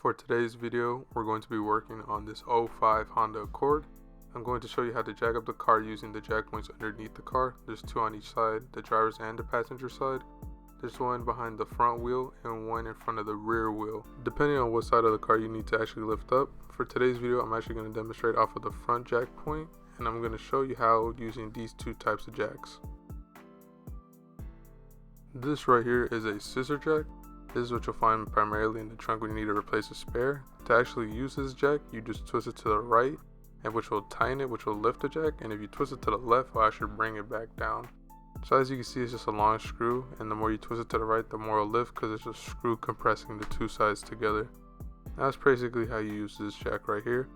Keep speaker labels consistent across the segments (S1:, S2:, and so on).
S1: For today's video, we're going to be working on this '05 Honda Accord. I'm going to show you how to jack up the car using the jack points underneath the car. There's two on each side, the driver's and the passenger side. There's one behind the front wheel and one in front of the rear wheel. Depending on what side of the car you need to actually lift up. For today's video, I'm actually going to demonstrate off of the front jack point, and I'm going to show you how using these two types of jacks. This right here is a scissor jack. This is what you'll find primarily in the trunk when you need to replace a spare. To actually use this jack, you just twist it to the right, and which will tighten it, which will lift the jack, and if you twist it to the left, it'll actually bring it back down. So as you can see, it's just a long screw, and the more you twist it to the right, the more it'll lift because it's just screw compressing the two sides together. That's basically how you use this jack right here.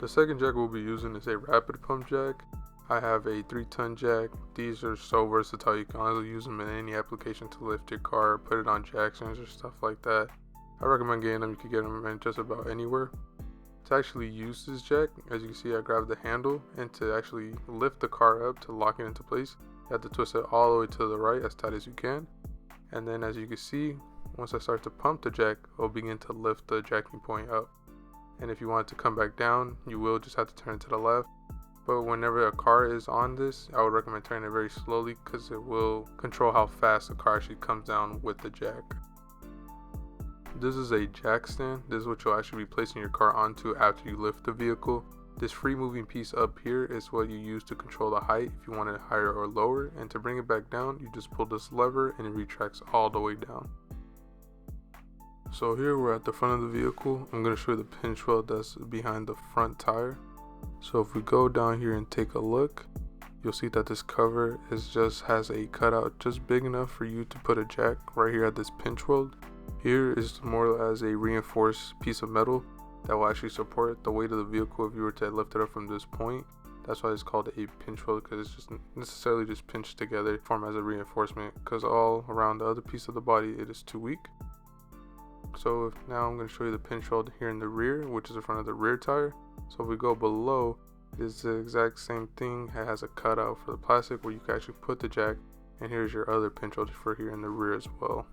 S1: The second jack we'll be using is a rapid pump jack. I have a 3-ton jack. These are so versatile, you can honestly use them in any application to lift your car, put it on jack stands or stuff like that. I recommend getting them. You can get them in just about anywhere. To actually use this jack, as you can see, I grabbed the handle, and to actually lift the car up to lock it into place, you have to twist it all the way to the right as tight as you can. And then as you can see, once I start to pump the jack, it'll begin to lift the jacking point up. And if you want it to come back down, you will just have to turn it to the left. But whenever a car is on this, I would recommend turning it very slowly because it will control how fast the car actually comes down with the jack. This is a jack stand. This is what you'll actually be placing your car onto after you lift the vehicle. This free moving piece up here is what you use to control the height if you want it higher or lower. And to bring it back down, you just pull this lever and it retracts all the way down. So here we're at the front of the vehicle. I'm going to show you the pinch weld that's behind the front tire. So if we go down here and take a look, you'll see that this cover has a cutout just big enough for you to put a jack right here at this pinch weld. Here is more as a reinforced piece of metal that will actually support the weight of the vehicle if you were to lift it up from this point. That's why it's called a pinch weld, because it's just necessarily just pinched together to form as a reinforcement, because all around the other piece of the body it is too weak. So now I'm going to show you the pinch weld here in the rear, which is in front of the rear tire. So if we go below, it's the exact same thing. It has a cutout for the plastic where you can actually put the jack, and here's your other pinch weld for here in the rear as well.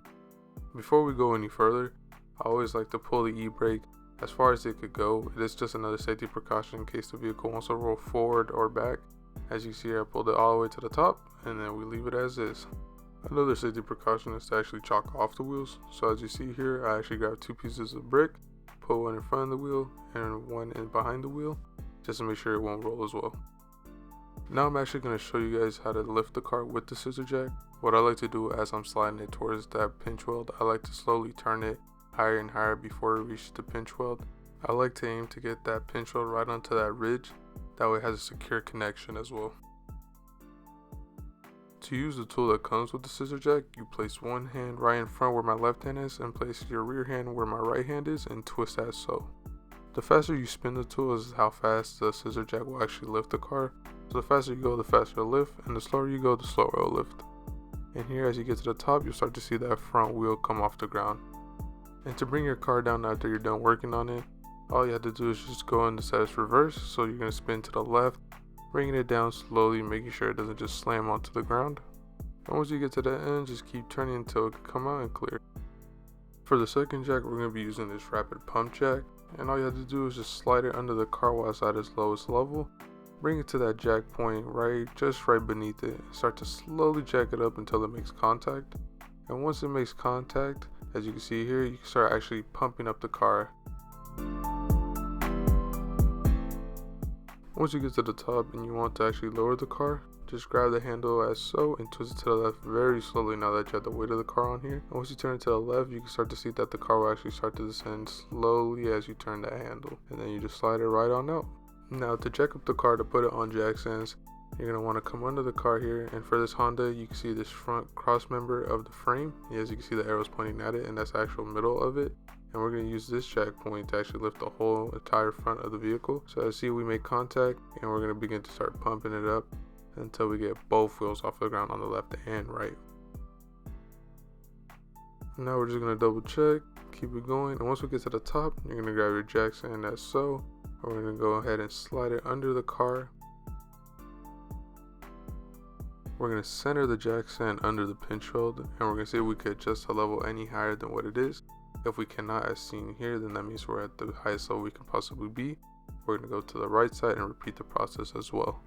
S1: Before we go any further, I always like to pull the e-brake as far as it could go. It is just another safety precaution in case the vehicle wants to roll forward or back. As you see, I pulled it all the way to the top, and then we leave it as is. Another safety precaution is to actually chalk off the wheels. So as you see here, I actually grabbed two pieces of brick, put one in front of the wheel and one in behind the wheel, just to make sure it won't roll as well. Now I'm actually going to show you guys how to lift the car with the scissor jack. What I like to do as I'm sliding it towards that pinch weld, I like to slowly turn it higher and higher before it reaches the pinch weld. I like to aim to get that pinch weld right onto that ridge, that way it has a secure connection as well. To use the tool that comes with the scissor jack, you place one hand right in front where my left hand is and place your rear hand where my right hand is and twist as so. The faster you spin the tool is how fast the scissor jack will actually lift the car. So the faster you go, the faster it'll lift, and the slower you go, the slower it'll lift. And here as you get to the top, you'll start to see that front wheel come off the ground. And to bring your car down after you're done working on it, all you have to do is just go into status reverse. So you're going to spin to the left, bringing it down slowly, making sure it doesn't just slam onto the ground. And once you get to that end, just keep turning until it can come out and clear. For the second jack, we're going to be using this rapid pump jack. And all you have to do is just slide it under the car while it's at its lowest level. Bring it to that jack point just right beneath it. Start to slowly jack it up until it makes contact. And once it makes contact, as you can see here, you can start actually pumping up the car. Once you get to the top and you want to actually lower the car, just grab the handle as so and twist it to the left very slowly now that you have the weight of the car on here. And once you turn it to the left, you can start to see that the car will actually start to descend slowly as you turn that handle. And then you just slide it right on out. Now to jack up the car to put it on jack stands, you're going to want to come under the car here, and for this Honda you can see this front cross member of the frame. As you can see, the arrows pointing at it, and that's the actual middle of it. And we're going to use this jack point to actually lift the whole entire front of the vehicle. So as you see, we make contact, and we're going to begin to start pumping it up until we get both wheels off the ground on the left and right. Now we're just going to double check, keep it going, and once we get to the top, you're going to grab your jack stand as so. We're going to go ahead and slide it under the car. We're going to center the jack stand under the pinch weld, and we're going to see if we could adjust the level any higher than what it is. If we cannot, as seen here, then that means we're at the highest level we can possibly be. We're going to go to the right side and repeat the process as well.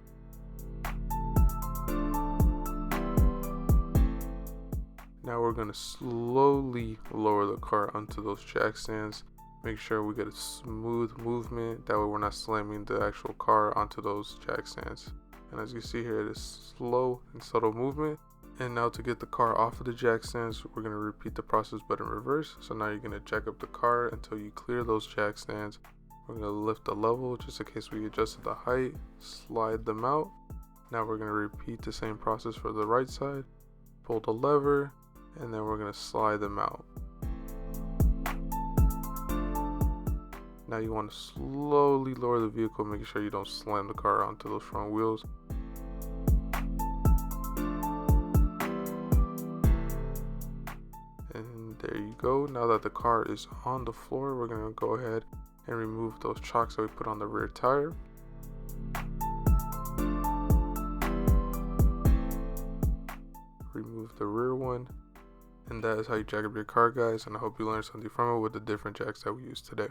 S1: Now we're going to slowly lower the car onto those jack stands. Make sure we get a smooth movement, that way we're not slamming the actual car onto those jack stands. And as you see here, it is slow and subtle movement. And now to get the car off of the jack stands, we're going to repeat the process but in reverse. So now you're going to jack up the car until you clear those jack stands. We're going to lift the level just in case we adjusted the height, slide them out. Now we're going to repeat the same process for the right side. Pull the lever, and then we're going to slide them out. Now you want to slowly lower the vehicle, making sure you don't slam the car onto those front wheels. And there you go. Now that the car is on the floor, we're going to go ahead and remove those chocks that we put on the rear tire. Remove the rear one. And that is how you jack up your car, guys, and I hope you learned something from it with the different jacks that we use today.